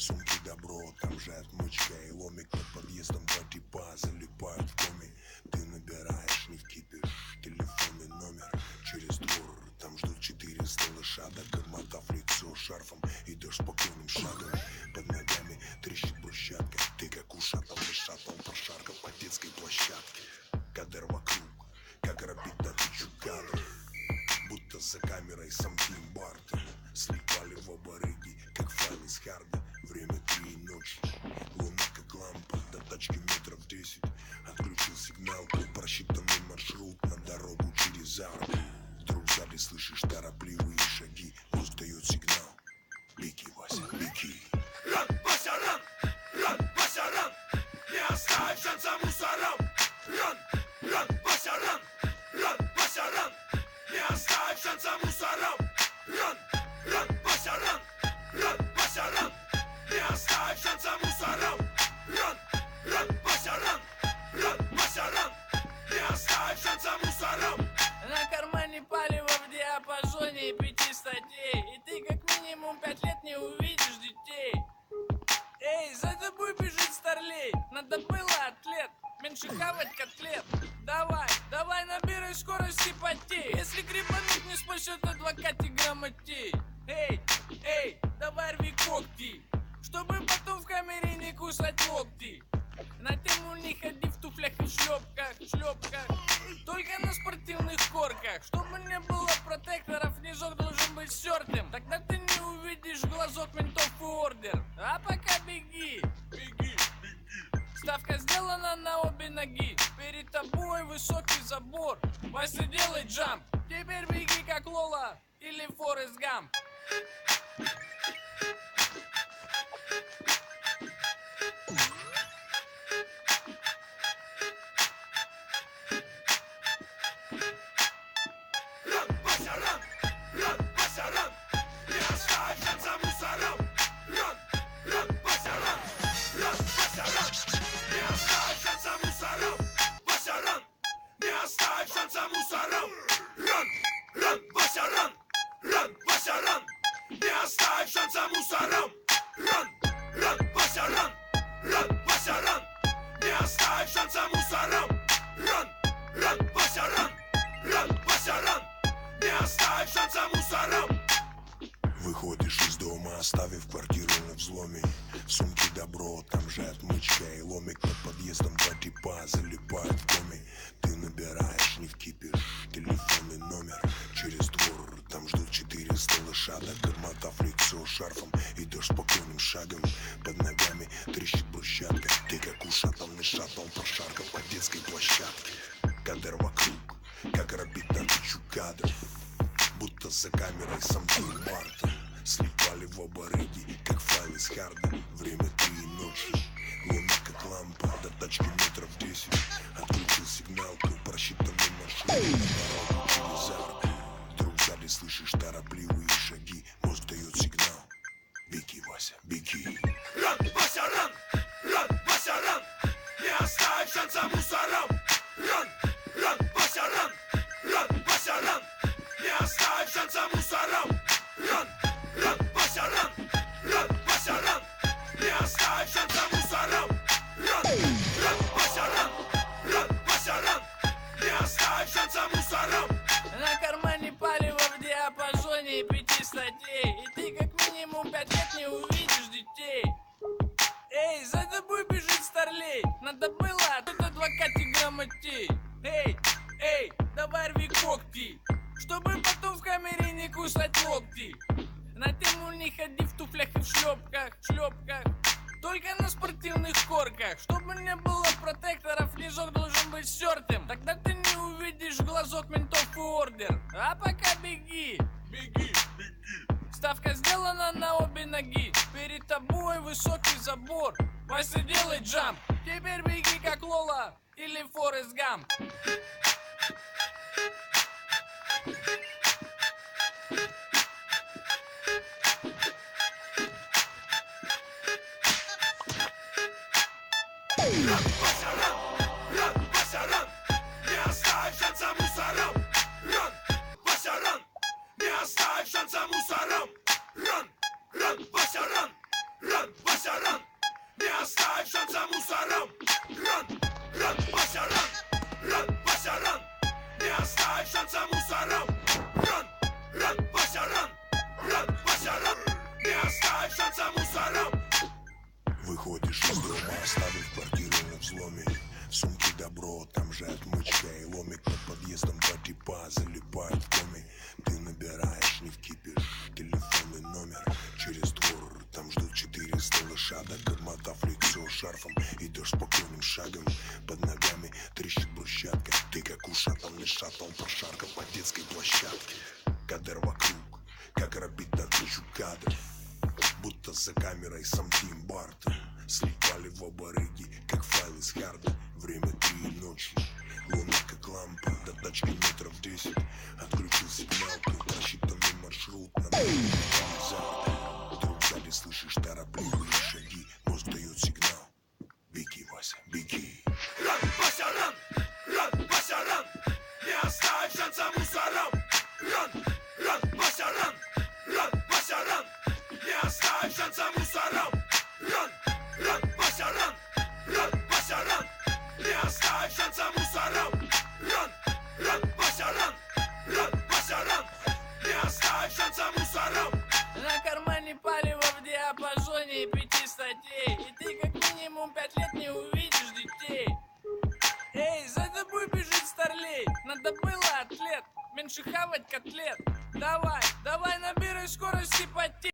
Сумки добро, там же отмычка и ломик. Под подъездом два типа залипают в коме. Ты набираешь, не вкипишь, телефонный номер. Через двор, там ждут 400 лошадок. Обмотав лицо шарфом, идешь спокойным шагом. Под ногами трещит брусчатка. Ты как ушатал, вышатал, прошаркал по детской площадке. Кадр вокруг, как робит на тысячу кадров. Будто за камерой сам Тим Бартон. Слепали в обороги, как файл из харда. Время 3 ночи, луна как лампа. До тачки метров 10. Отключил сигналку, просчитанный маршрут на дорогу через арку. Вдруг сзади слышишь торопливые шаги. Мозг дает сигнал. Беги, Вася, беги. Ран, Вася, ран! Ран, Вася, ран! Не оставь шанса мусорам! Ран, ран, Вася, ран! Ран, Вася, ран! Не оставь шанса мусорам! Ран, ран, Вася, ран! Ран, Вася, ран! Не оставь шанса мусорам! Ран, ран, Вася, ран! Ран, Вася, ран! Не оставь шанса мусорам! На кармане палево в диапазоне 5 статей. И ты как минимум 5 лет не увидишь детей. Эй, за тобой бежит старлей. Надо было, атлет, меньше хавать котлет. Давай, давай, набирай скорость и потей. Если грибануть не спасет адвокат и грамотей. Эй, эй, давай рви когти, чтобы потом в камере не кусать локти. На тему не ходи в туфлях и в шлепках, шлепках. Только на спортивных корках. Чтобы не было протекторов, низок должен быть стертым. Тогда ты не увидишь в глазок ментов и ордер. А пока беги, беги, беги. Ставка сделана на обе ноги. Перед тобой высокий забор. Вася, делай джамп. Теперь беги как Лола или Форест Гамп. Ран, Вася, ран! Ран, Вася, ран! Не оставь шанса мусорам! Ран, ран, Вася, ран! Ран, Вася, ран! Не оставь шанса мусорам! Вася, ран! Не оставь шанса мусорам! Ран, ран, Вася, ран! Ран, Вася, ран! Не оставь шанса мусорам! Ран, ран, Вася, ран! Ран, Вася, ран! Не оставь шанса мусорам! Ран, ран, Вася, ран! Ран, Вася, ран! Не оставь шанса мусорам! Выходишь из дома, оставив квартиру на взломе. В сумке добро, там же отмычка и ломик. Под подъездом два типа залипают в коме. Ты набираешь, не вкипишь, телефонный номер. Через двор, там ждут 400 лошадок. Обмотав лицо шарфом, идешь спокойным шагом. Под ногами трещит брусчатка. Ты как ушатанный шаттл прошаркал по детской площадке. Кадр вокруг, как робит на тысячу кадров. Будто за камерой сам Тим Бартон. Слепали в обороги, как файл из харда. Время 3 ночи, луна как лампа. До тачки метров 10. Отключил сигналку, просчитанный маршрут на дорогу через арку. Вдруг сзади слышишь торопливые шаги. Мозг дает сигнал. Беги, Вася, беги. Ран, Вася, ран! Ран, Вася, ран! Не оставь шанса мусорам! Ран, ран, Вася, ран! Ран, Вася, ран! Не оставь шанса мусорам! Ран, ран, Вася, ран! Ран, Вася, ран! Не оставь шанса мусорам! Ран, ран, Вася, ран! Ран, Вася, ран! Не оставь шанса мусорам! На кармане палево в диапазоне 5 статей. И ты как минимум 5 лет не увидишь детей. Эй, за тобой бежит старлей. Надо было, тут адвокат и грамотей. Эй, эй, давай рви когти, чтобы потом в камере не кусать локти. На тему не ходи в туфлях и в шлепках, шлепках. Только на спортивных корках. Чтобы не было протекторов, низок должен быть стертым. Тогда ты не увидишь в глазок ментов и ордер. А пока беги, беги, беги. Ставка сделана на обе ноги. Перед тобой высокий забор. Вася, делай джамп. Теперь беги как Лола или Форест Гамп. Ран, Вася, ран! Ран, Вася, ран! Не оставь шанса мусорам! Ран, Вася, ран! Не оставь шанса мусорам! Ран, ран, Вася, ран! Ран, Вася, Вася, ран! Не оставь шанса мусорам! Ран, ран, Вася, ран! Ран, Вася, ран! Не оставь шанса мусорам! Ран, ран, Вася, ран! Ран, Вася, ран! Не оставь шанса мусорам! Выходишь из дома, оставив квартиру на взломе. В сумке добро, там же отмычка и ломик. Под подъездом два типа залипают в коме. Ты набираешь, не вкипишь, телефонный номер. Через двор, там ждут 400 лошадок. Обмотав лицо шарфом, идешь спокойным шагом. Под ногами трещит брусчатка. Ты как ушатанный шаттл прошарка по детской площадке. Кадр вокруг, как робит на тысячу кадров. Будто за камерой сам Тим Бартон. Слипали в оба рыги, как файлы с харда. Время 3 ночи, луна как лампа. До тачки метров 10, отключил сигналку. Просчитанный маршрут на запад. Вдруг в зале слышишь торопливые шаги. Мозг дает сигнал: беги, Вася, беги. Ран, Вася, ран! Ран, Вася, ран! Не оставь шанса мусорам! Ран, ран, Вася, ран! Ран, Вася, ран! Не оставь шанса мусорам! Ран, ран, Вася, ран! Ран, Вася, ран! Не оставь шанса мусорам! Ран, ран, Вася, ран! Ран, Вася, ран! Не оставь шанса мусорам! На кармане палево в диапазоне 5 статей. И ты как минимум 5 лет не увидишь детей. Эй, за тобой бежит старлей. Надо было, атлет, меньше хавать котлет. Давай, давай, набирай скорости потей.